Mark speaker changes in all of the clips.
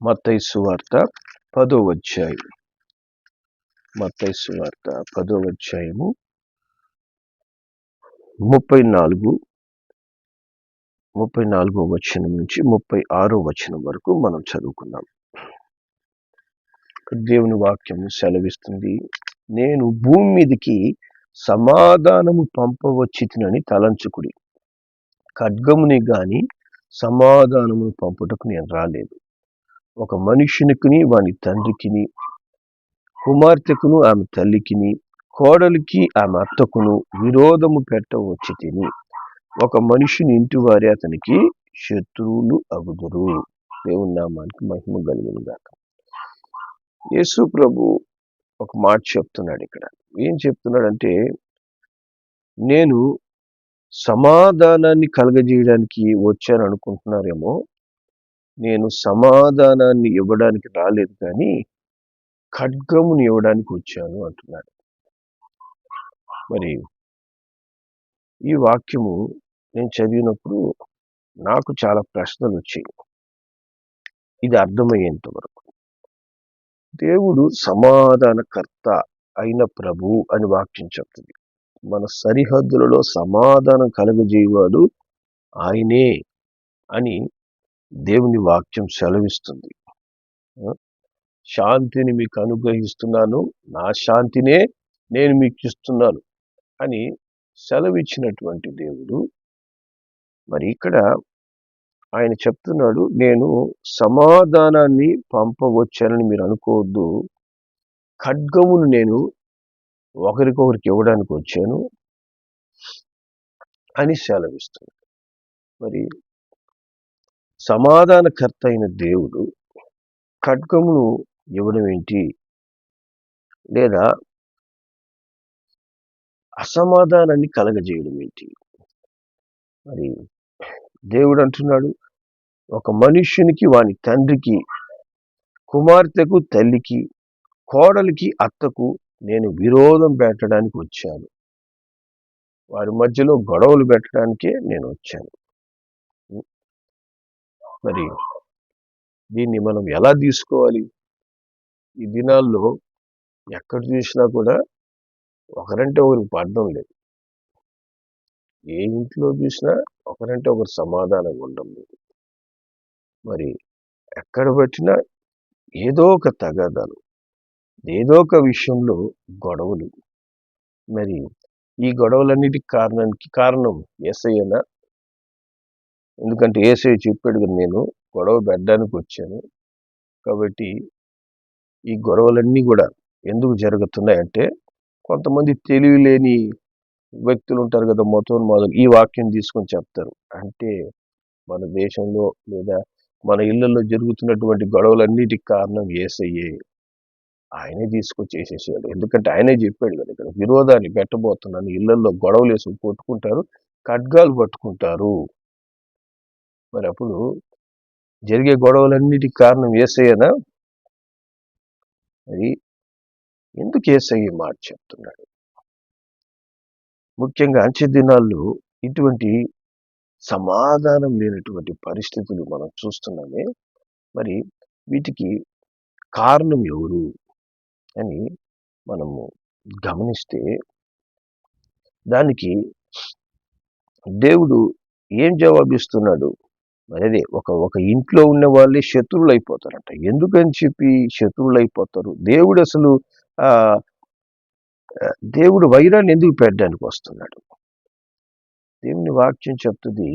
Speaker 1: మత్తయి సువార్త 10వ అధ్యాయం. మత్తయి సువార్త 10వ అధ్యాయము 34వ వచనం నుంచి 36వ వచనం వరకు మనం చదువుకుందాం. దేవుని వాక్యం సెలవిస్తుంది, నేను భూమి మీదికి సమాధానము పంపవచ్చితినని తలంచుకుడి, ఖడ్గముని గాని సమాధానము పంపుటకు నేను రాలేదు. ఒక మనుషునికిని వాని తండ్రికిని, కుమార్తెకును ఆమె తల్లికిని, కోడలికి ఆమె అత్తకును విరోధము పెట్టవచ్చి తిని, ఒక మనుషుని ఇంటి వారి అతనికి శత్రువులు అగుదురు. దేవుని నామానికి మహిమ కలుగును గాక. యేసు ప్రభు ఒక మాట చెప్తున్నాడు ఇక్కడ. ఏం చెప్తున్నాడంటే, నేను సమాధానాన్ని కలగజేయడానికి వచ్చాను అనుకుంటున్నారేమో, నేను సమాధానాన్ని ఇవ్వడానికి రాలేదు కానీ ఖడ్గముని ఇవ్వడానికి వచ్చాను అంటున్నాడు. మరి ఈ వాక్యము నేను చదివినప్పుడు నాకు చాలా ప్రశ్నలు వచ్చాయి, ఇది అర్థమయ్యేంత వరకు. దేవుడు సమాధానకర్త అయిన ప్రభు అని వాక్యం చెప్తుంది. మన సరిహద్దులలో సమాధానం కలగజేయవాడు ఆయనే అని దేవుని వాక్యం సెలవిస్తుంది. శాంతిని మీకు అనుగ్రహిస్తున్నాను, నా శాంతినే నేను మీకు ఇస్తున్నాను అని సెలవిచ్చినటువంటి దేవుడు మరి ఇక్కడ ఆయన చెప్తున్నాడు, నేను సమాధానాన్ని పంపవచ్చానని మీరు అనుకోవద్దు, ఖడ్గమును నేను ఒకరికొకరికి ఇవ్వడానికి వచ్చాను అని సెలవిస్తున్నాడు. మరి సమాధానకర్త అయిన దేవుడు ఖడ్గమును ఇవ్వడం ఏంటి, లేదా అసమాధానాన్ని కలగజేయడం ఏంటి? మరి దేవుడు అంటున్నాడు, ఒక మనుష్యునికి వాని తండ్రికి, కుమార్తెకు తల్లికి, కోడలికి అత్తకు నేను విరోధం పెట్టడానికి వచ్చాను, వారి మధ్యలో గొడవలు పెట్టడానికే నేను వచ్చాను. మరి దీన్ని మనం ఎలా తీసుకోవాలి? ఈ దినాల్లో ఎక్కడ చూసినా కూడా ఒకరంటే ఒకరికి పడడం లేదు. ఏ ఇంట్లో చూసినా ఒకరంటే ఒకరు సమాధానంగా ఉండడం లేదు. మరి ఎక్కడ పెట్టినా ఏదో ఒక తగాదాలు, ఏదో ఒక విషయంలో గొడవలు. మరి ఈ గొడవలన్నిటికి కారణం యేసయ్యనా? ఎందుకంటే యేసయ్య చెప్పాడు కదా, నేను గొడవ పెట్టడానికి వచ్చాను. కాబట్టి ఈ గొడవలన్నీ కూడా ఎందుకు జరుగుతున్నాయంటే, కొంతమంది తెలివి లేని వ్యక్తులు ఉంటారు కదా, మొదలు ఈ వాక్యం తీసుకొని చెప్తారు. అంటే మన దేశంలో లేదా మన ఇళ్లలో జరుగుతున్నటువంటి గొడవలన్నిటికి కారణం యేసయ్యే, ఆయనే తీసుకొచ్చేసేసాడు. ఎందుకంటే ఆయనే చెప్పాడు కదా, ఇక్కడ విరోధాన్ని పెట్టబోతున్నాను, ఇళ్లలో గొడవలు వేసి కొట్టుకుంటారు, ఖడ్గాలు పట్టుకుంటారు. మరి అప్పుడు జరిగే గొడవలన్నిటికి కారణం యేసయ్యనా? మరి ఎందుకు యేసయ్య మాట చెప్తున్నాడు? ముఖ్యంగా అంచె దినాల్లో ఇటువంటి సమాధానం లేనటువంటి పరిస్థితులు మనం చూస్తున్నామే. మరి వీటికి కారణం ఎవరు అని మనము గమనిస్తే, దానికి దేవుడు ఏం జవాబిస్తున్నాడు? మరి అదే ఒక ఇంట్లో ఉన్న వాళ్ళే శత్రువులు అయిపోతారంట. ఎందుకని చెప్పి శత్రువులు అయిపోతారు? దేవుడు వైరాన్ని ఎందుకు పెట్టడానికి వస్తున్నాడు? దేవుని వాక్యం చెప్తుంది,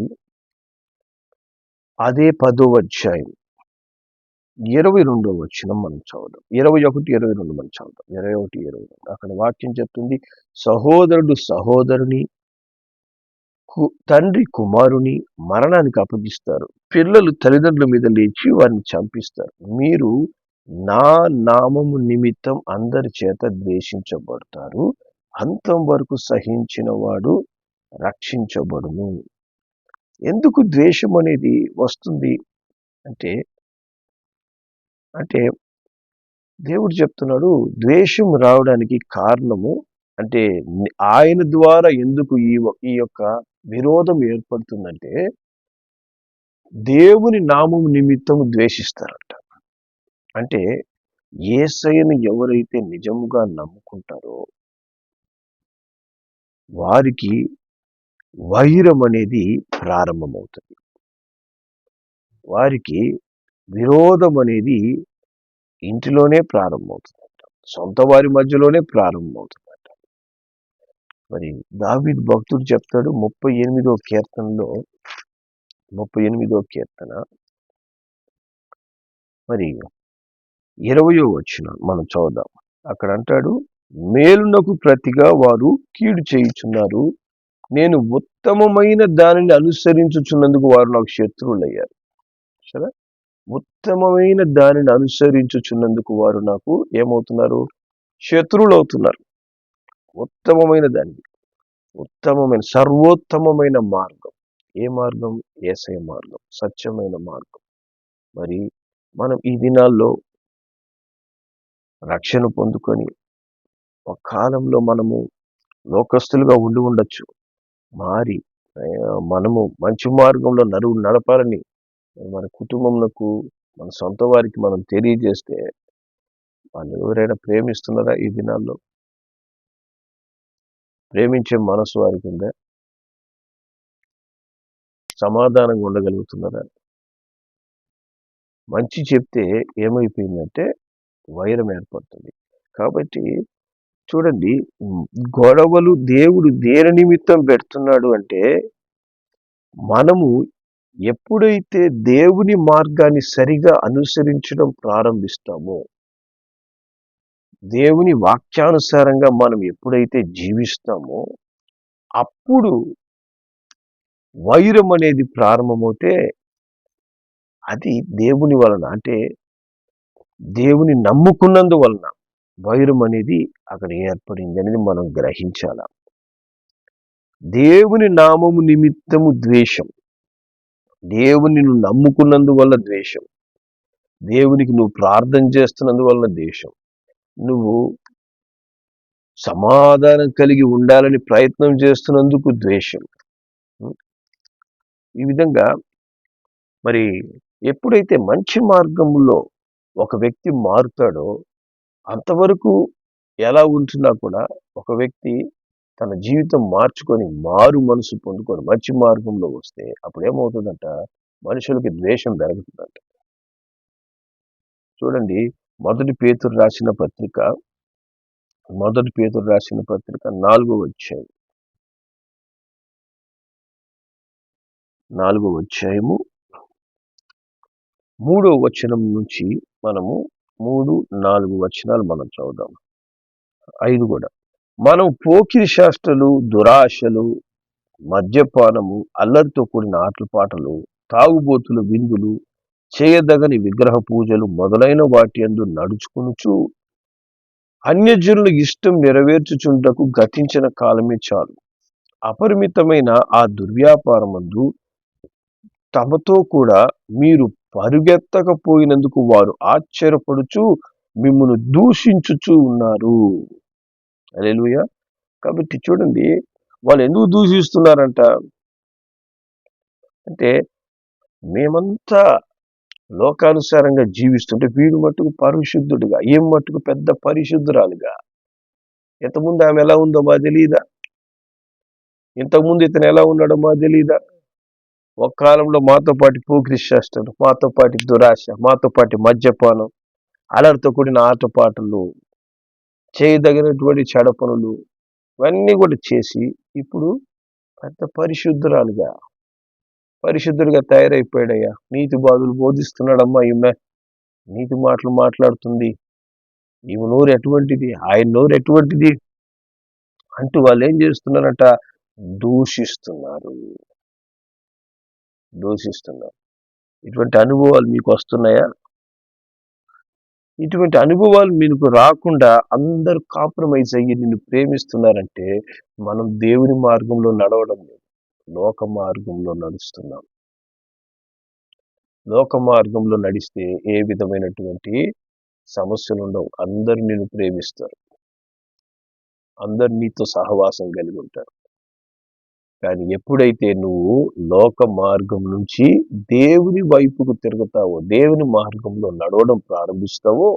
Speaker 1: అదే 10వ అధ్యాయం 22వ వచనం మనం చదువుదాం. 21, 22 మనం చదువుదాం. 21, 22 అక్కడ వాక్యం చెప్తుంది, సహోదరుడు సహోదరుని, తండ్రి కుమారుని మరణానికి అప్పగిస్తారు, పిల్లలు తల్లిదండ్రుల మీద లేచి వారిని చంపిస్తారు. మీరు నా నామము నిమిత్తం అందరి చేత ద్వేషించబడతారు, అంతం వరకు సహించిన వాడు రక్షించబడును. ఎందుకు ద్వేషం అనేది వస్తుంది అంటే దేవుడు చెప్తున్నాడు, ద్వేషం రావడానికి కారణము అంటే ఆయన ద్వారా ఎందుకు ఈ యొక్క విరోధం ఏర్పడుతుందంటే, దేవుని నామం నిమిత్తం ద్వేషిస్తారంట. అంటే యేసయ్యను ఎవరైతే నిజముగా నమ్ముకుంటారో వారికి వైరం అనేది ప్రారంభమవుతుంది. వారికి విరోధం అనేది ఇంటిలోనే ప్రారంభమవుతుందంట. సొంత వారి మధ్యలోనే ప్రారంభమవుతుందంట. మరి దావీదు భక్తుడు చెప్తాడు 38వ కీర్తనలో 38వ కీర్తన మరి 20వ వచనం మనం చూద్దాం. అక్కడ అంటాడు, మేలునకు ప్రతిగా వారు కీడు చేయుచున్నారు, నేను ఉత్తమమైన దానిని అనుసరించుచున్నందుకు వారు నాకు శత్రువులయ్యారు. సరే, ఉత్తమమైన దానిని అనుసరించుచున్నందుకు వారు నాకు ఏమవుతున్నారు? శత్రువులు అవుతున్నారు. ఉత్తమమైన దాన్ని, ఉత్తమమైన సర్వోత్తమమైన మార్గం. ఏ మార్గం? యేసయ్య మార్గం, సత్యమైన మార్గం. మరి మనం ఈ దినాల్లో రక్షణ పొందుకొని ఒక కాలంలో మనము లోకస్తులుగా ఉండి ఉండొచ్చు. మారి మనము మంచి మార్గంలో నడపాలని మన కుటుంబంకు, మన సొంత వారికి మనం తెలియజేస్తే వాళ్ళు ఎవరైనా ప్రేమిస్తున్నారా? ఈ దినాల్లో ప్రేమించే మనసు వారికి ఉందా? సమాధానంగా ఉండగలుగుతున్నారా? మంచి చెప్తే ఏమైపోయిందంటే వైరం ఏర్పడుతుంది. కాబట్టి చూడండి, గొడవలు దేవుడు దేని నిమిత్తం పెడుతున్నాడు అంటే, మనము ఎప్పుడైతే దేవుని మార్గాన్ని సరిగా అనుసరించడం ప్రారంభిస్తామో, దేవుని వాక్యానుసారంగా మనం ఎప్పుడైతే జీవిస్తామో, అప్పుడు వైరం అనేది ప్రారంభమవుతే అది దేవుని వలన, అంటే దేవుని నమ్ముకున్నందువలన వైరం అనేది అక్కడ ఏర్పడింది అనేది మనం గ్రహించాల. దేవుని నామము నిమిత్తము ద్వేషం, దేవుని నువ్వు నమ్ముకున్నందువల్ల ద్వేషం, దేవునికి నువ్వు ప్రార్థన చేస్తున్నందువలన ద్వేషం, నువ్వు సమాధానం కలిగి ఉండాలని ప్రయత్నం చేస్తున్నందుకు ద్వేషం. ఈ విధంగా మరి ఎప్పుడైతే మంచి మార్గంలో ఒక వ్యక్తి మారుతాడో, అంతవరకు ఎలా ఉంటున్నా కూడా ఒక వ్యక్తి తన జీవితం మార్చుకొని మారు మనసు పొందుకొని మంచి మార్గంలో వస్తే అప్పుడు ఏమవుతుందంట? మనుషులకి ద్వేషం పెరుగుతుందంట. చూడండి, మొదటి పేతురు రాసిన పత్రిక 4వ అధ్యాయం 3వ వచనం నుంచి మనము 3-4 వచనాలు మనం చదువుదాం. 5 కూడా. మనం పోకిరి శాస్త్రాలు, దురాశలు, మద్యపానము, అల్లరితో కూడిన ఆటపాటలు, తాగుబోతులు, విందులు, చేయదగని విగ్రహ పూజలు మొదలైన వాటి యందు నడుచుకొనుచు అన్యజనుల ఇష్టం నెరవేర్చుచుంటకు గతించిన కాలమే చాలు. అపరిమితమైన ఆ దుర్వ్యాపారమందు తమతో కూడా మీరు పరుగెత్తకపోయినందుకు వారు ఆశ్చర్యపడుచు మిమ్మల్ని దూషించుచు ఉన్నారు. హల్లెలూయా. కాబట్టి చూడండి, వాళ్ళు ఎందుకు దూషిస్తున్నారంట అంటే, మేమంతా లోకానుసారంగా జీవిస్తుంటే వీడు మట్టుకు పరిశుద్ధుడుగా, ఏం మట్టుకు పెద్ద పరిశుద్ధురాలుగా. ఇంతకుముందు ఆమె ఎలా ఉందో మా తెలియదా? ఇంతకుముందు ఇతను ఎలా ఉన్నాడో మా తెలియదా? ఒక కాలంలో మాతో పాటు పోకిరి చేష్టలు, మాతో పాటు దురాశ, మాతో పాటు మద్యపానం, అలరితో కూడిన ఆటపాటలు, చేయదగినటువంటి చెడ పనులు, ఇవన్నీ కూడా చేసి ఇప్పుడు పెద్ద పరిశుద్ధుడిగా తయారైపోయాడయ్యా. నీతి బాధలు బోధిస్తున్నాడమ్మా ఈమె, నీతి మాటలు మాట్లాడుతుంది, ఈమె నోరు ఎటువంటిది, ఆయన నోరు ఎటువంటిది అంటూ వాళ్ళు ఏం చేస్తున్నారట? దూషిస్తున్నారు. ఇటువంటి అనుభవాలు మీకు వస్తున్నాయా? ఇటువంటి అనుభవాలు మీకు రాకుండా అందరూ కాంప్రమైజ్ అయ్యి నిన్ను ప్రేమిస్తున్నారంటే మనం దేవుని మార్గంలో నడవడం లేదు, లోక మార్గంలో నడుస్తున్నాం. లోక మార్గంలో నడిస్తే ఏ విధమైనటువంటి సమస్యలు ఉండవు. అందరూ నిన్ను ప్రేమిస్తారు, అందరు నీతో సహవాసం కలిగి ఉంటారు. కానీ ఎప్పుడైతే నువ్వు లోక మార్గం నుంచి దేవుని వైపుకు తిరుగుతావో, దేవుని మార్గంలో నడవడం ప్రారంభిస్తావో,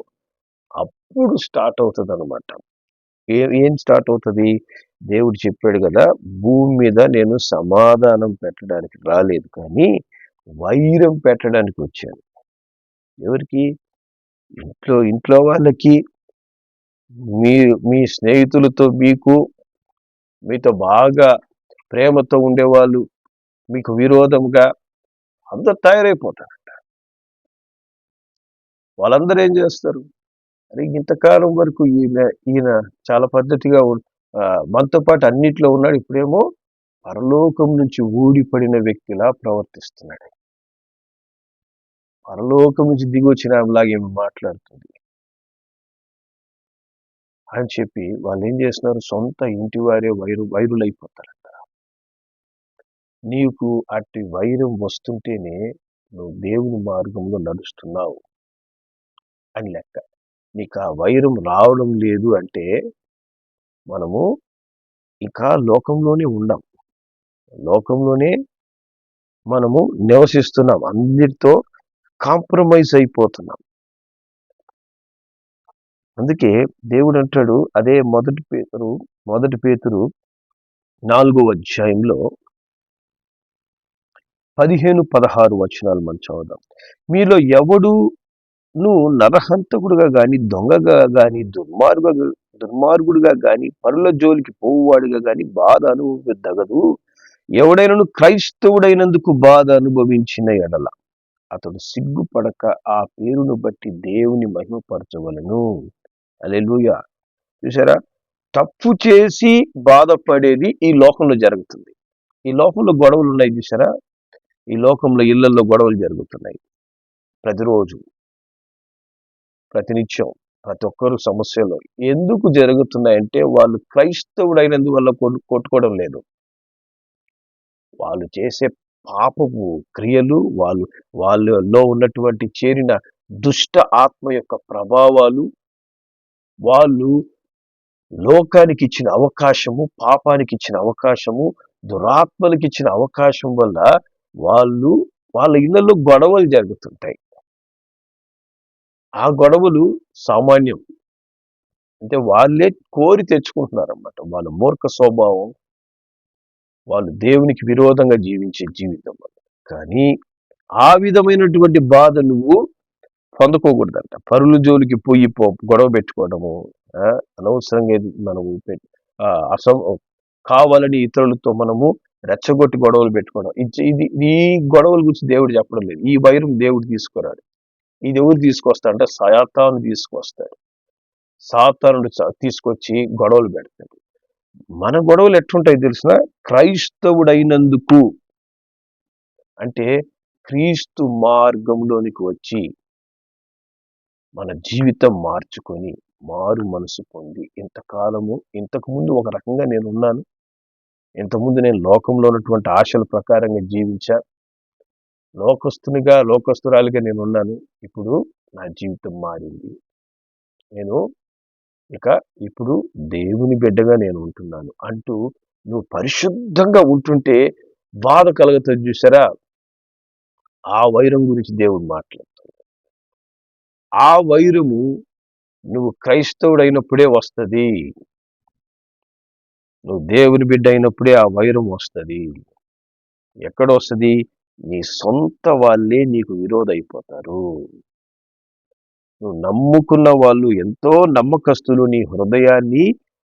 Speaker 1: అప్పుడు స్టార్ట్ అవుతుంది అనమాట. ఏం స్టార్ట్ అవుతుంది? దేవుడు చెప్పాడు కదా, భూమి మీద నేను సమాధానం పెట్టడానికి రాలేదు కానీ వైరం పెట్టడానికి వచ్చాను. ఎవరికి? ఇంట్లో వాళ్ళకి, మీ మీ స్నేహితులతో, మీతో బాగా ప్రేమతో ఉండేవాళ్ళు మీకు విరోధంగా అందరు తయారైపోతారు. వాళ్ళందరూ ఏం చేస్తారు? అరే, ఇంతకాలం వరకు ఈయన చాలా పద్ధతిగా మనతో పాటు అన్నిట్లో ఉన్నాడు, ఇప్పుడేమో పరలోకం నుంచి ఊడిపడిన వ్యక్తిలా ప్రవర్తిస్తున్నాడు, పరలోకం నుంచి దిగి వచ్చిన ఆమెలాగా ఏమి మాట్లాడుతుంది అని చెప్పి వాళ్ళు ఏం చేస్తున్నారు? సొంత ఇంటి వారే వైరులైపోతారంట. నీకు అట్టి వైరం వస్తుంటేనే నువ్వు దేవుని మార్గంలో నడుస్తున్నావు అని లెక్క. నీకు ఆ వైరం రావడం లేదు అంటే మనము ఇంకా లోకంలోనే ఉండం, లోకంలోనే మనము నివసిస్తున్నాం, అందరితో కాంప్రమైజ్ అయిపోతున్నాం. అందుకే దేవుడు అంటాడు, అదే మొదటి పేతురు 4వ అధ్యాయంలో 15-16 వచనాలు మనం చదువుదాం. మీలో ఎవడును నరహంతకుడుగా గాని, దొంగగా గాని, దుర్మార్గుడుగా గాని, పరుల జోలికి పోవువాడుగా గాని బాధ అనుభవించదగదు. ఎవడైనను క్రైస్తవుడైనందుకు బాధ అనుభవించిన ఎడల అతడు సిగ్గుపడక ఆ పేరును బట్టి దేవుని మహిమపరచవలను. హల్లెలూయా. చూసారా? తప్పు చేసి బాధపడేది ఈ లోకంలో జరుగుతుంది. ఈ లోకంలో గొడవలు ఉన్నాయి చూసారా? ఈ లోకంలో ఇళ్లలో గొడవలు జరుగుతున్నాయి ప్రతిరోజు, ప్రతినిత్యం, ప్రతి ఒక్కరు సమస్యలు ఎందుకు జరుగుతున్నాయంటే వాళ్ళు క్రైస్తవుడైనందువల్ల కొట్టుకోవడం లేదు, వాళ్ళు చేసే పాపపు క్రియలు, వాళ్ళలో ఉన్నటువంటి చేరిన దుష్ట ఆత్మ యొక్క ప్రభావాలు, వాళ్ళు లోకానికి ఇచ్చిన అవకాశము, పాపానికి ఇచ్చిన అవకాశము, దురాత్మలకు ఇచ్చిన అవకాశం వల్ల వాళ్ళ ఇళ్లలో గొడవలు జరుగుతుంటాయి. ఆ గొడవలు సామాన్యం, అంటే వాళ్ళే కోరి తెచ్చుకుంటున్నారన్నమాట. వాళ్ళ మూర్ఖ స్వభావం, వాళ్ళు దేవునికి విరోధంగా జీవించే జీవితం. కానీ ఆ విధమైనటువంటి బాధ నువ్వు పొందకోకూడదంట. పరుల జోలికి పోయి గొడవ పెట్టుకోవడము, అనవసరంగా మనము కావాలని ఇతరులతో మనము రెచ్చగొట్టి గొడవలు పెట్టుకోవడం, ఈ గొడవల గురించి దేవుడు చెప్పడం లేదు. ఈ వైరం దేవుడు తీసుకురాడు. ఇది ఎవరు తీసుకొస్తాడంటే సాతాను తీసుకొస్తాడు. సాతానుడు తీసుకొచ్చి గొడవలు పెడతాడు. మన గొడవలు ఎట్లుంటాయి తెలిసిన? క్రైస్తవుడైనందుకు అంటే క్రీస్తు మార్గంలోనికి వచ్చి మన జీవితం మార్చుకొని మారు మనసు పొంది, ఇంతకుముందు ఒక రకంగా నేను ఉన్నాను, ఇంతకుముందు నేను లోకంలో ఉన్నటువంటి ఆశల ప్రకారంగా జీవించా, లోకస్తురాలిగా నేను ఉన్నాను, ఇప్పుడు నా జీవితం మారింది, నేను ఇప్పుడు దేవుని బిడ్డగా నేను ఉంటున్నాను అంటూ నువ్వు పరిశుద్ధంగా ఉంటుంటే బాధ కలుగుతుంది చూసారా? ఆ వైరం గురించి దేవుడు మాట్లాడుతున్నాడు. ఆ వైరము నువ్వు క్రైస్తవుడైనప్పుడే వస్తుంది, నువ్వు దేవుని బిడ్డ అయినప్పుడే ఆ వైరం వస్తుంది. ఎక్కడ వస్తుంది? నీ సొంత వాళ్ళే నీకు విరోధైపోతారు. నువ్వు నమ్ముకున్న వాళ్ళు, ఎంతో నమ్మకస్తులు, నీ హృదయాన్ని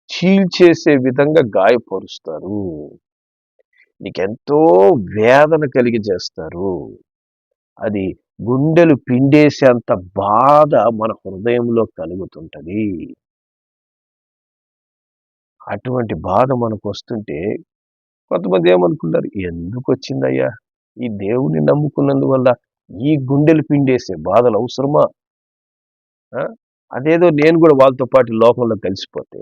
Speaker 1: చీల్చేసే విధంగా గాయపరుస్తారు, నీకెంతో వేదన కలిగి చేస్తారు. అది గుండెలు పిండేసేంత బాధ మన హృదయంలో కలుగుతుంటది. అటువంటి బాధ మనకు వస్తుంటే కొంతమంది ఏమనుకుంటారు, ఎందుకు వచ్చిందయ్యా ఈ దేవుని నమ్ముకున్నందువల్ల ఈ గుండెలు పిండేసే బాధలు అవసరమా? అదేదో నేను కూడా వాళ్ళతో పాటు లోకంలో కలిసిపోతే,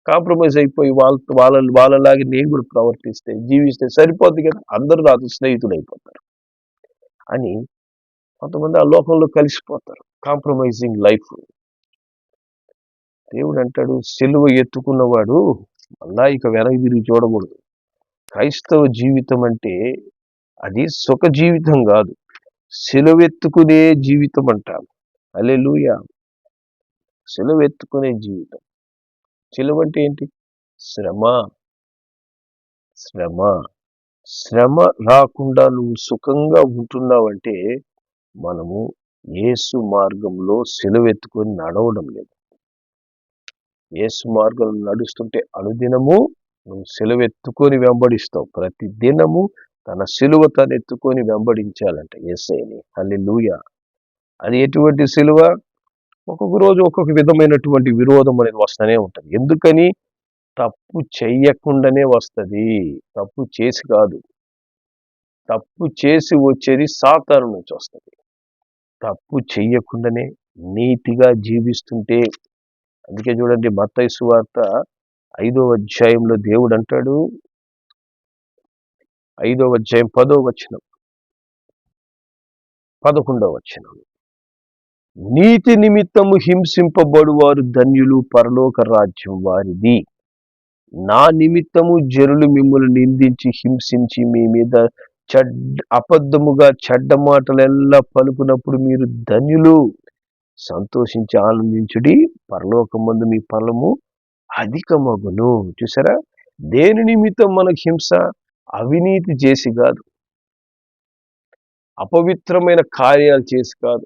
Speaker 1: కాంప్రమైజ్ అయిపోయి వాళ్ళలాగే నేను కూడా ప్రవర్తిస్తే, జీవిస్తే సరిపోద్ది కదా, అందరూ నాతో స్నేహితులు అయిపోతారు అని కొంతమంది ఆ లోకంలో కలిసిపోతారు. Compromising life. దేవుడు అంటాడు, సిలువ ఎత్తుకున్నవాడు మళ్ళా ఇక వెనక్కి తిరిగి చూడకూడదు. క్రైస్తవ జీవితం అంటే అది సుఖ జీవితం కాదు, సిలువెత్తుకునే జీవితం అంటారు. హల్లెలూయా. సిలువెత్తుకునే జీవితం. సిలువ అంటే ఏంటి? శ్రమ. శ్రమ. శ్రమ రాకుండా నువ్వు సుఖంగా ఉంటున్నావంటే మనము యేసు మార్గంలో సిలువెత్తుకొని నడవడం లేదు. యేసు మార్గంలో నడుస్తుంటే అనుదినము నువ్వు సిలువెత్తుకొని వెంబడిస్తావు. ప్రతి దినము తన సిలువ తను ఎత్తుకొని వెంబడించాలంట యేసయ్యని. హల్లెలూయా. అది ఎటువంటి సిలువ? ఒక్కొక్క రోజు ఒక్కొక్క విధమైనటువంటి విరోధం అనేది వస్తూనే ఉంటుంది. ఎందుకని? తప్పు చెయ్యకుండానే వస్తుంది, తప్పు చేసి కాదు. తప్పు చేసి వచ్చేది సాతాను నుంచి వస్తుంది. తప్పు చెయ్యకుండానే నీతిగా జీవిస్తుంటే, అందుకే చూడండి మత్తయి సువార్త 5వ అధ్యాయంలో దేవుడు అంటాడు, 5వ అధ్యాయం 10వ వచనం, 11వ వచనం, నీతి నిమిత్తము హింసింపబడువారు ధన్యులు, పరలోక రాజ్యం వారిది. నా నిమిత్తము జనులు మిమ్మల్ని నిందించి హింసించి మీ మీద అబద్ధముగా చెడ్డ మాటలెల్లా పలుకున్నప్పుడు మీరు ధన్యులు, సంతోషించి ఆనందించుడి, పరలోకమందు మీ ఫలము అధికమగును. చూసారా? దేని నిమిత్తం మనకు హింస? అవినీతి చేసి కాదు, అపవిత్రమైన కార్యాలు చేసి కాదు,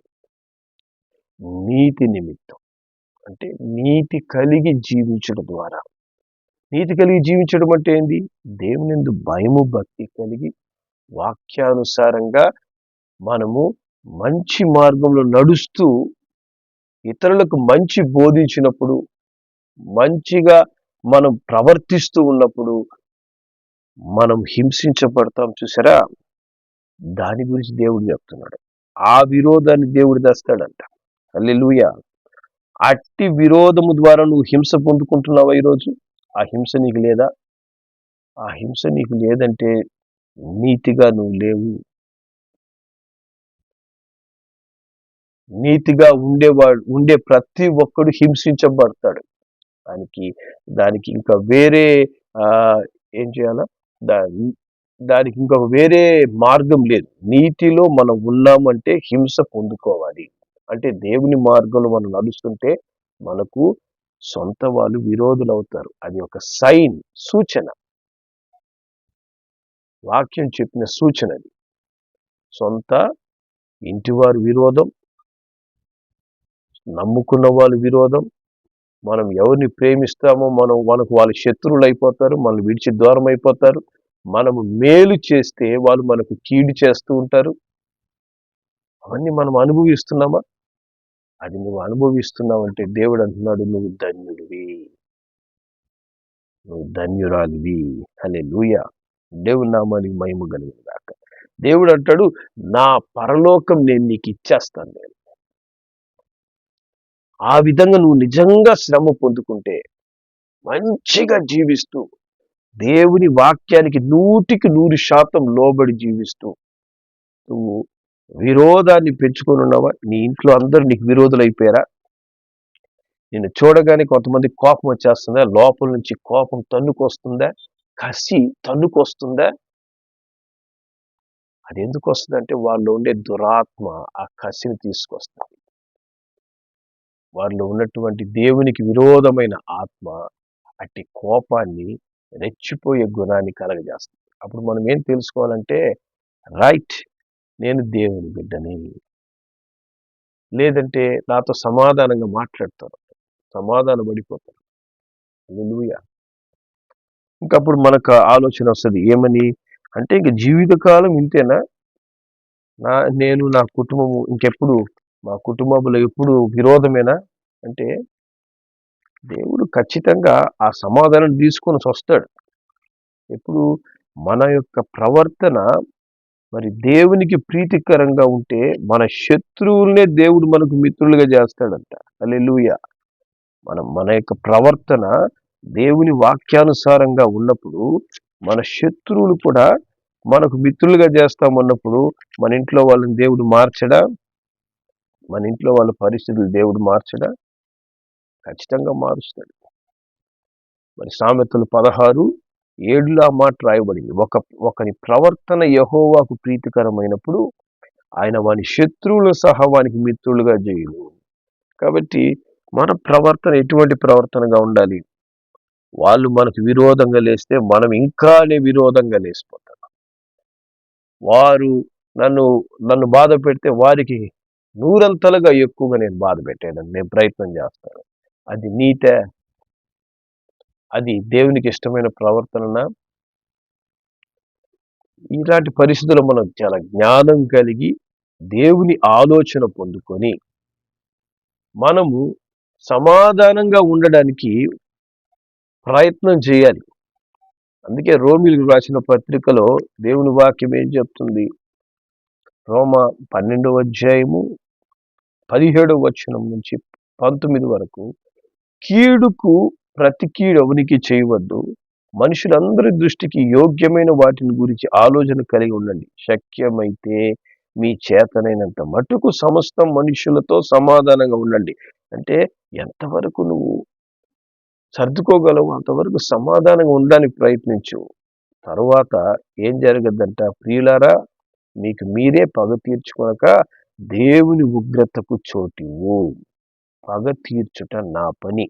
Speaker 1: నీతి నిమిత్తం. అంటే నీతి కలిగి జీవించడం ద్వారా. నీతి కలిగి జీవించడం అంటే ఏంది? దేవునియందు భయము భక్తి కలిగి వాక్యానుసారంగా మనము మంచి మార్గంలో నడుస్తూ ఇతరులకు మంచి బోధించినప్పుడు, మంచిగా మనం ప్రవర్తిస్తూ ఉన్నప్పుడు మనం హింసించబడతాం. చూసారా? దాని గురించి దేవుడు చెప్తున్నాడు. ఆ విరోధాన్ని దేవుడు తెస్తాడంట. హల్లెలూయా. అట్టి విరోధము ద్వారా నువ్వు హింస పొందుకుంటున్నావా ఈరోజు? ఆ హింస నీకు లేదా? ఆ హింస నీకు లేదంటే నీతిగా నువ్వు లేవు. నీతిగా ఉండే ప్రతి ఒక్కడు హింసించబడతాడు. దానికి ఇంకా వేరే ఏం చేయాలా? దానికి ఇంకొక వేరే మార్గం లేదు. నీతిలో మనం ఉన్నామంటే హింస పొందుకోవాలి. అంటే దేవుని మార్గంలో మనం నడుస్తుంటే మనకు సొంత వాళ్ళు విరోధులు అవుతారు. అది ఒక సైన్, సూచన. వాక్యం చెప్పిన సూచన అది. సొంత ఇంటివారు విరోధం, నమ్ముకున్న వాళ్ళు విరోధం, మనం ఎవరిని ప్రేమిస్తామో మనకు వాళ్ళ శత్రువులు అయిపోతారు, మనం విడిచి దూరం అయిపోతారు. మనము మేలు చేస్తే వాళ్ళు మనకు కీడు చేస్తూ ఉంటారు. అవన్నీ మనం అనుభవిస్తున్నామా? అది నువ్వు అనుభవిస్తున్నావంటే దేవుడు అంటున్నాడు, నువ్వు ధన్యుడివి, నువ్వు ధన్యురాలివి. హల్లెలూయా. దేవుని నామానికి మహిమ కలుగును గాక. దేవుడు అంటాడు, నా పరలోకం నేను నీకు ఇచ్చేస్తాను. నేను ఆ విధంగా నువ్వు నిజంగా శ్రమ పొందుకుంటే, మంచిగా జీవిస్తూ దేవుని వాక్యానికి 100% లోబడి జీవిస్తూ నువ్వు విరోధాన్ని పెంచుకొని ఉన్నావా? నీ ఇంట్లో అందరూ నీకు విరోధులు అయిపోయారా? నిన్ను చూడగానే కొంతమంది కోపం వచ్చేస్తుందా? లోపల నుంచి కోపం తన్నుకొస్తుందా? కసి తన్నుకొస్తుందా? అది ఎందుకు వస్తుందంటే వాళ్ళు ఉండే దురాత్మ ఆ కసిని తీసుకొస్తుంది. వారిలో ఉన్నటువంటి దేవునికి విరోధమైన ఆత్మ అట్టి కోపాన్ని, రెచ్చిపోయే గుణాన్ని కలగజేస్తుంది. అప్పుడు మనం ఏం తెలుసుకోవాలంటే, రైట్, నేను దేవుని బిడ్డని, లేదంటే నాతో సమాధానంగా మాట్లాడతారు, సమాధాన పడిపోతారు. హల్లెలూయా. ఇంకప్పుడు మనకు ఆలోచన వస్తుంది, ఏమని అంటే, ఇంక జీవితకాలం ఇంతేనా? నేను నా కుటుంబము ఇంకెప్పుడు, మా కుటుంబంలో ఎప్పుడు విరోధమేనా అంటే, దేవుడు ఖచ్చితంగా ఆ సమాధానం తీసుకొని వస్తాడు. ఎప్పుడు మన యొక్క ప్రవర్తన మరి దేవునికి ప్రీతికరంగా ఉంటే మన శత్రువులనే దేవుడు మనకు మిత్రులుగా చేస్తాడంట. హల్లెలూయా. మన యొక్క ప్రవర్తన దేవుని వాక్యానుసారంగా ఉన్నప్పుడు మన శత్రువులు కూడా మనకు మిత్రులుగా చేస్తామన్నప్పుడు మన ఇంట్లో వాళ్ళని దేవుడు మార్చడా? మన ఇంట్లో వాళ్ళ పరిస్థితులు దేవుడు మార్చడా? ఖచ్చితంగా మారుస్తాడు. మరి సామెతలు 7లో ఆ మాట రాయబడింది. ఒకని ప్రవర్తన యెహోవాకు ప్రీతికరమైనప్పుడు ఆయన వాని శత్రువులు సహా వానికి మిత్రులుగా చేయును. కాబట్టి మన ప్రవర్తన ఎటువంటి ప్రవర్తనగా ఉండాలి? వాళ్ళు మనకు విరోధంగా లేస్తే మనం ఇంకానే విరోధంగా లేసిపోతాం. వారు నన్ను నన్ను బాధ పెడితే వారికి నూరంతలుగా ఎక్కువగా నేను బాధ పెట్టేయడానికి నేను ప్రయత్నం చేస్తాను. అది నీతే? అది దేవునికి ఇష్టమైన ప్రవర్తననా? ఇలాంటి పరిస్థితుల్లో మనం చాలా జ్ఞానం కలిగి దేవుని ఆలోచన పొందుకొని మనము సమాధానంగా ఉండడానికి ప్రయత్నం చేయాలి. అందుకే రోమీయులకు రాసిన పత్రికలో దేవుని వాక్యం ఏం చెప్తుంది? రోమ 12వ అధ్యాయము 17వ వచనం నుంచి 19 వరకు, కీడుకు ప్రతి కీడు ఎవనికి చేయవద్దు, మనుషులందరి దృష్టికి యోగ్యమైన వాటిని గురించి ఆలోచన కలిగి ఉండండి. శక్యమైతే మీ చేతనైనంత మటుకు సమస్త మనుషులతో సమాధానంగా ఉండండి. అంటే ఎంతవరకు నువ్వు సర్దుకోగలవు అంతవరకు సమాధానంగా ఉండడానికి ప్రయత్నించు. తరువాత ఏం జరగద్దంట? ప్రియులారా, మీకు మీరే పగ తీర్చుకొనక దేవుని ఉగ్రతకు చోటివ్వు. పగ తీర్చుట నా పని,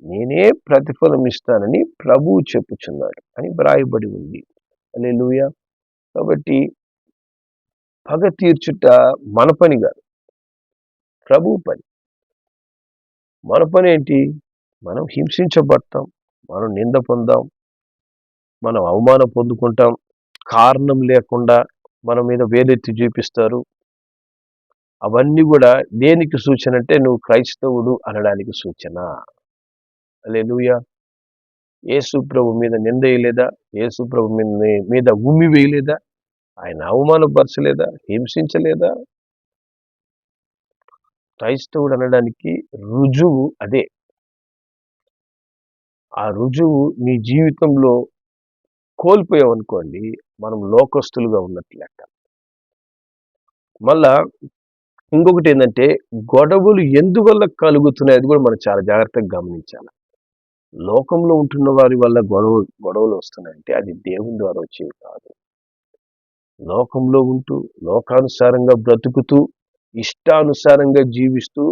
Speaker 1: నేనే ప్రతిఫలం ఇస్తానని ప్రభువు చెప్పుచున్నాడు అని వ్రాయబడి ఉంది. హల్లెలూయా. కాబట్టి పగ తీర్చుట మన పని కాదు, ప్రభువు పని. మన పని ఏంటి? మనం హింసించబడతాం, మనం నింద పొందాం, మనం అవమానం పొందుకుంటాం, కారణం లేకుండా మన మీద వేలెత్తి చూపిస్తారు. అవన్నీ కూడా దేనికి సూచన అంటే నువ్వు క్రైస్తవుడు అనడానికి సూచన. హల్లెలూయా. యేసు ప్రభు మీద నింద వేయలేదా? యేసు ప్రభు మీద ఉమ్మి వేయలేదా? ఆయన అవమానపరచలేదా? హింసించలేదా? క్రైస్తవుడు అనడానికి రుజువు అదే. ఆ రుజువు నీ జీవితంలో కోల్పోయావనుకోండి, మనం లోకస్తులుగా ఉన్నట్లు లెక్క. మళ్ళా ఇంకొకటి ఏంటంటే, గొడవలు ఎందువల్ల కలుగుతున్నాయి అది కూడా మనం చాలా జాగ్రత్తగా గమనించాలి. లోకంలో ఉంటున్న వారి వల్ల గొడవలు వస్తున్నాయంటే అది దేవుని ద్వారా వచ్చేవి కాదు. లోకంలో ఉంటూ లోకానుసారంగా బ్రతుకుతూ ఇష్టానుసారంగా జీవిస్తూ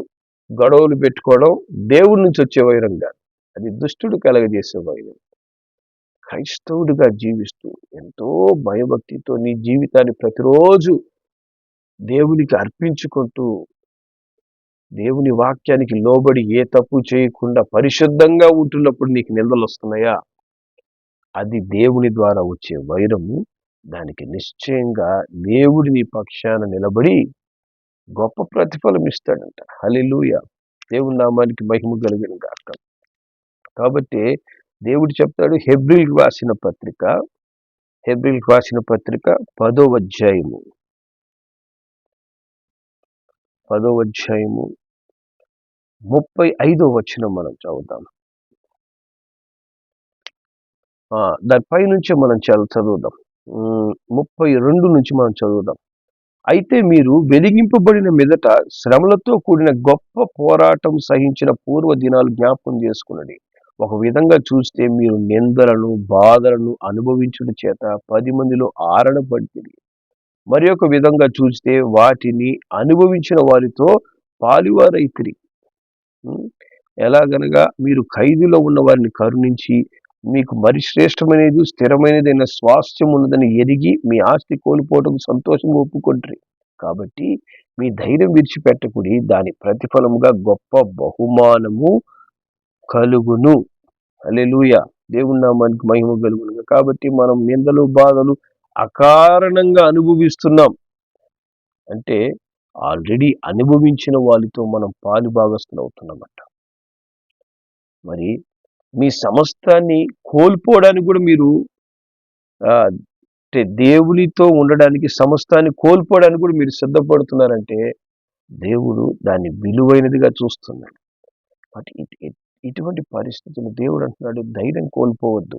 Speaker 1: గొడవలు పెట్టుకోవడం దేవుడి నుంచి వచ్చే వైరం కాదు, అది దుష్టుడు కలగజేసే వైరం. క్రైస్తవుడిగా జీవిస్తూ ఎంతో భయభక్తితో నీ జీవితాన్ని ప్రతిరోజు దేవునికి అర్పించుకుంటూ దేవుని వాక్యానికి లోబడి ఏ తప్పు చేయకుండా పరిశుద్ధంగా ఉంటున్నప్పుడు నీకు నిందలు వస్తున్నాయా? అది దేవుని ద్వారా వచ్చే వైరము. దానికి నిశ్చయంగా దేవుడి నీ పక్షాన నిలబడి గొప్ప ప్రతిఫలం ఇస్తాడంట. హల్లెలూయా. దేవుని నామానికి మహిమ కలుగును గాక. కాబట్టి దేవుడు చెప్తాడు, హెబ్రీయులకు రాసిన పత్రిక 10వ అధ్యాయము 35వ వచనం మనం చదువుతాం. దానిపై నుంచి మనం చదువుదాం. 32 నుంచి మనం చదువుదాం. అయితే మీరు వెలిగింపబడిన మీదట శ్రమలతో కూడిన గొప్ప పోరాటం సహించిన పూర్వ దినాలు జ్ఞాపకం చేసుకునండి. ఒక విధంగా చూస్తే మీరు నిందలను బాధలను అనుభవించుట చేత 10 మందిలో ఆరణపడితిరి. మరి ఒక విధంగా చూస్తే వాటిని అనుభవించిన వారితో పాలువారైతిరి. ఎలాగనగా మీరు ఖైదులో ఉన్న వారిని కరుణించి మీకు మరి శ్రేష్టమైనది స్థిరమైనదైన స్వాస్థ్యం ఉన్నదని ఎరిగి మీ ఆస్తి కోల్పోవటం సంతోషంగా ఒప్పుకుంటారు. కాబట్టి మీ ధైర్యం విడిచిపెట్టకుడి, దాని ప్రతిఫలముగా గొప్ప బహుమానము కలుగును. హల్లెలూయా. దేవుని నామానికి మహిమ కలుగును. కాబట్టి మనం నిందలు బాధలు అకారణంగా అనుభవిస్తున్నాం అంటే ఆల్రెడీ అనుభవించిన వాళ్ళతో మనం పాలు భాగస్తులు అవుతున్నామట. మరి మీ సమస్తాన్ని కోల్పోవడానికి కూడా మీరు దేవునితో ఉండడానికి సమస్తాన్ని కోల్పోవడానికి కూడా మీరు సిద్ధపడుతున్నారంటే దేవుడు దాన్ని విలువైనదిగా చూస్తున్నాడు. ఇటువంటి పరిస్థితులు దేవుడు అంటున్నాడు, ధైర్యం కోల్పోవద్దు,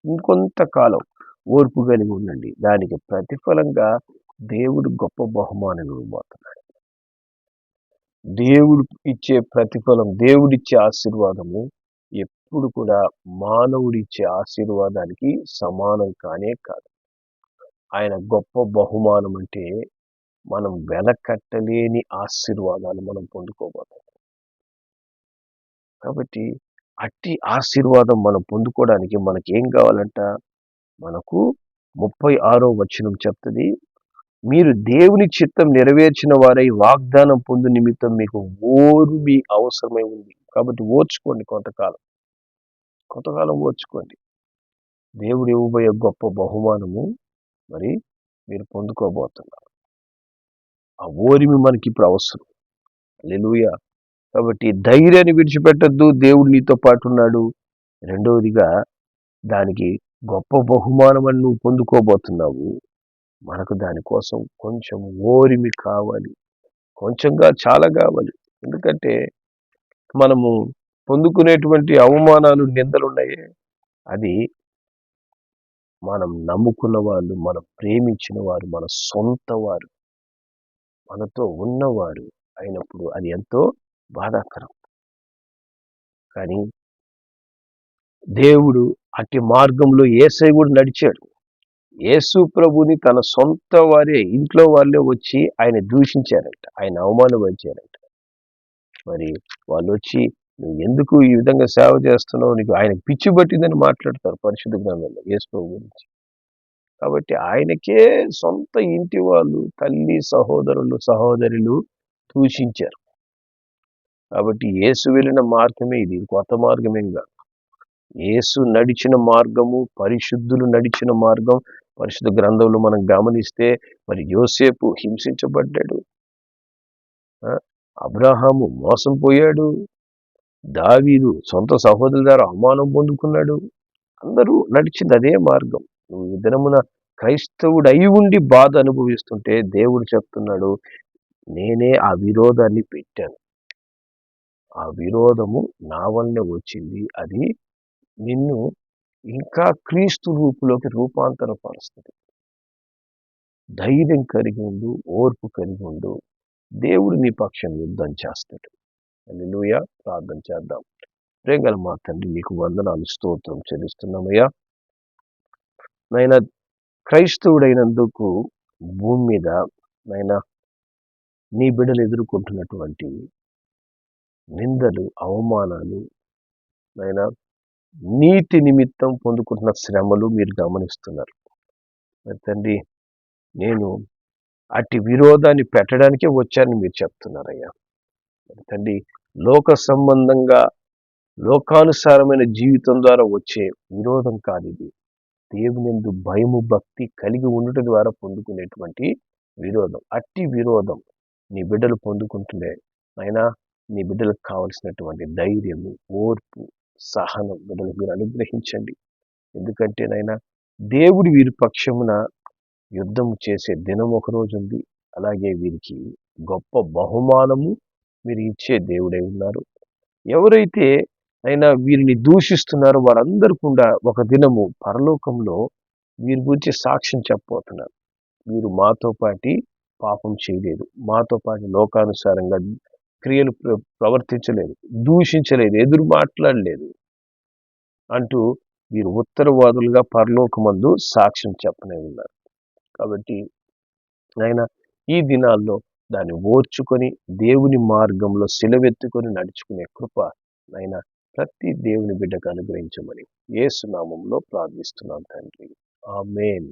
Speaker 1: ఇంకొంతకాలం ఓర్పు కలిగి ఉండండి, దానికి ప్రతిఫలంగా దేవుడు గొప్ప బహుమానం ఇవ్వబోతున్నాడు. దేవుడు ఇచ్చే ప్రతిఫలం, దేవుడిచ్చే ఆశీర్వాదము ఇప్పుడు కూడా మానవుడిచ్చే ఆశీర్వాదానికి సమానం కానే కాదు. ఆయన గొప్ప బహుమానం అంటే మనం వెలకట్టలేని ఆశీర్వాదాలు మనం పొందుకోబోతాం. కాబట్టి అట్టి ఆశీర్వాదం మనం పొందుకోవడానికి మనకేం కావాలంట? మనకు 36వ వచనం చెప్తుంది, మీరు దేవుని చిత్తం నెరవేర్చిన వారై వాగ్దానం పొందు నిమిత్తం మీకు ఓర్మి అవసరమై ఉంది. కాబట్టి ఓర్చుకోండి, కొంతకాలం ఓర్చుకోండి. దేవుడు ఇవ్వబోయే గొప్ప బహుమానము మరి మీరు పొందుకోబోతున్నారు. ఆ ఓర్మి మనకి ఇప్పుడు అవసరం. హల్లెలూయా. కాబట్టి ధైర్యాన్ని విడిచిపెట్టద్దు, దేవుడు నీతో పాటు ఉన్నాడు. రెండవదిగా దానికి గొప్ప బహుమానం అని నువ్వు పొందుకోబోతున్నావు. మనకు దానికోసం కొంచెం ఓరిమి కావాలి, కొంచెంగా చాలా కావాలి. ఎందుకంటే మనము పొందుకునేటువంటి అవమానాలు, నిందలు ఉన్నాయి, అది మనం నమ్ముకున్న వాళ్ళు, మనం ప్రేమించిన వారు, మన సొంత వారు, మనతో ఉన్నవారు అయినప్పుడు అది ఎంతో బాధాకరం. కానీ దేవుడు అట్టి మార్గంలో యేసయ్య కూడా నడిచాడు. యేసు ప్రభుని తన సొంత వారే, ఇంట్లో వాళ్ళే వచ్చి ఆయన దూషించారంట, ఆయన అవమానపరిచారంట. మరి వాళ్ళు వచ్చి నువ్వు ఎందుకు ఈ విధంగా సేవ చేస్తున్నావు, నీకు ఆయనకు పిచ్చి పట్టిందని మాట్లాడతారు పరిశుద్ధ గ్రంథంలో యేసు ప్రభు గురించి. కాబట్టి ఆయనకే సొంత ఇంటి వాళ్ళు, తల్లి, సహోదరులు, సహోదరులు దూషించారు. కాబట్టి యేసు వెళ్ళిన మార్గమే ఇది, కొత్త మార్గమేం కాదు. యేసు నడిచిన మార్గము, పరిశుద్ధులు నడిచిన మార్గం. పరిశుద్ధ గ్రంథంలో మనం గమనిస్తే మరి యోసేపు హింసించబడ్డాడు, అబ్రహాము మోసం పోయాడు, దావీదు సొంత సహోదరుల ద్వారా అవమానం పొందుకున్నాడు. అందరూ నడిచింది అదే మార్గం. నువ్వు ఈ దినమున క్రైస్తవుడు అయి ఉండి బాధ అనుభవిస్తుంటే దేవుడు చెప్తున్నాడు, నేనే ఆ విరోధాన్ని పెట్టాను, ఆ విరోధము నా వల్లనే వచ్చింది, అది నిన్ను ఇంకా క్రీస్తు రూపులోకి రూపాంతరపరుస్తుంది. ధైర్యం కలిగి ఉండు, ఓర్పు కలిగి ఉండు, దేవుడు నీ పక్షం యుద్ధం చేస్తాడు. హల్లెలూయా. ప్రార్థన చేద్దాం. ప్రేమగల మా తండ్రి, నీకు వందనాలు, స్తోత్రం చెల్లిస్తున్నామయ్యా. నైనా క్రైస్తవుడైనందుకు భూమి మీద నైనా నీ బిడ్డలు ఎదుర్కొంటున్నటువంటి నిందలు, అవమానాలు, నైనా నీతి నిమిత్తం పొందుకుంటున్న శ్రమలు మీరు గమనిస్తున్నారు. మరి తండ్రి, నేను అట్టి విరోధాన్ని పెట్టడానికే వచ్చానని మీరు చెప్తున్నారయ్యా. మరి తండ్రి, లోక సంబంధంగా లోకానుసారమైన జీవితం ద్వారా వచ్చే విరోధం కాదు ఇది. దేవునియందు భయము, భక్తి కలిగి ఉండటం ద్వారా పొందుకునేటువంటి విరోధం. అట్టి విరోధం నీ బిడ్డలు పొందుకుంటుండే అయినా నీ బిడ్డలకు కావలసినటువంటి ధైర్యము, ఓర్పు, సహనం బిడ్డలకు మీరు అనుగ్రహించండి. ఎందుకంటే నైనా దేవుడు వీరి పక్షమున యుద్ధం చేసే దినం ఒకరోజు ఉంది. అలాగే వీరికి గొప్ప బహుమానము మీరు ఇచ్చే దేవుడై ఉన్నారు. ఎవరైతే అయినా వీరిని దూషిస్తున్నారో వారందరూ కూడా ఒక దినము పరలోకంలో వీరి గురించి సాక్ష్యం చెప్పబోతున్నారు. వీరు మాతో పాటి పాపం చేయలేదు, మాతో పాటు లోకానుసారంగా క్రియలు ప్రవర్తించలేదు, దూషించలేదు, ఎదురు మాట్లాడలేదు అంటూ వీరు ఉత్తరవాదులుగా పరలోకమందు సాక్ష్యం చెప్పనే ఉన్నారు. కాబట్టి ఆయన ఈ దినాల్లో దాన్ని ఓర్చుకొని దేవుని మార్గంలో సిలువెత్తుకొని నడుచుకునే కృప ఆయన ప్రతి దేవుని బిడ్డకు అనుగ్రహించమని యేసు నామములో ప్రార్థిస్తున్నాం తండ్రి. ఆమేన్.